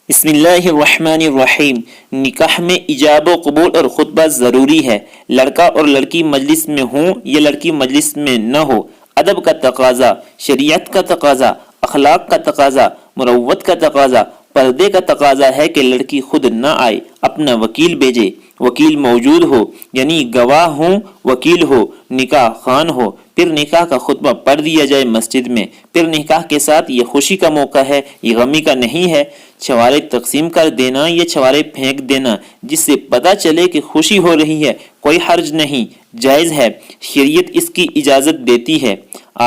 بسم اللہ الرحمن الرحیم۔ نکاح میں ایجاب و قبول اور خطبہ ضروری ہے۔ لڑکا اور لڑکی مجلس میں ہوں یا لڑکی مجلس میں نہ ہو، ادب کا تقاضا، شریعت کا تقاضا، اخلاق کا تقاضا، مروت کا تقاضا، پردے کا تقاضا ہے کہ لڑکی خود نہ آئے، اپنا وکیل بھیجے۔ وکیل موجود ہو، یعنی گواہ ہوں، وکیل ہو، نکاح خوان ہو، پھر نکاح کا خطبہ پڑھ دیا جائے مسجد میں۔ پھر نکاح کے ساتھ یہ خوشی کا موقع ہے، یہ غمی کا نہیں ہے۔ چھوارے تقسیم کر دینا یا چھوارے پھینک دینا جس سے پتہ چلے کہ خوشی ہو رہی ہے، کوئی حرج نہیں، جائز ہے، شریعت اس کی اجازت دیتی ہے۔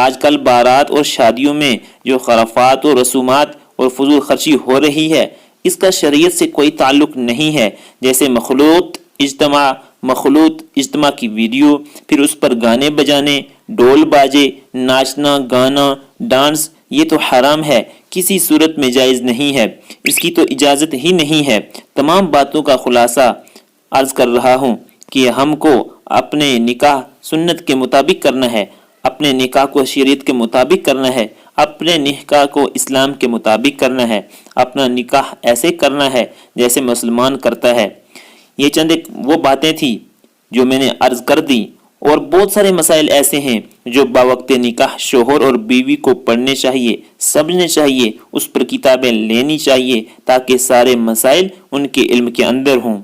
آج کل بارات اور شادیوں میں جو خرافات و رسومات اور فضول خرچی ہو رہی ہے، اس کا شریعت سے کوئی تعلق نہیں ہے، جیسے مخلوط اجتماع کی ویڈیو، پھر اس پر گانے بجانے، ڈول باجے، ناچنا گانا، ڈانس، یہ تو حرام ہے، کسی صورت میں جائز نہیں ہے، اس کی تو اجازت ہی نہیں ہے۔ تمام باتوں کا خلاصہ عرض کر رہا ہوں کہ ہم کو اپنے نکاح سنت کے مطابق کرنا ہے، اپنے نکاح کو شریعت کے مطابق کرنا ہے، اپنے نکاح کو اسلام کے مطابق کرنا ہے، اپنا نکاح ایسے کرنا ہے جیسے مسلمان کرتا ہے۔ یہ چند ایک وہ باتیں تھی جو میں نے عرض کر دی، اور بہت سارے مسائل ایسے ہیں جو باوقت نکاح شوہر اور بیوی کو پڑھنے چاہیے، سمجھنے چاہیے، اس پر کتابیں لینی چاہیے تاکہ سارے مسائل ان کے علم کے اندر ہوں۔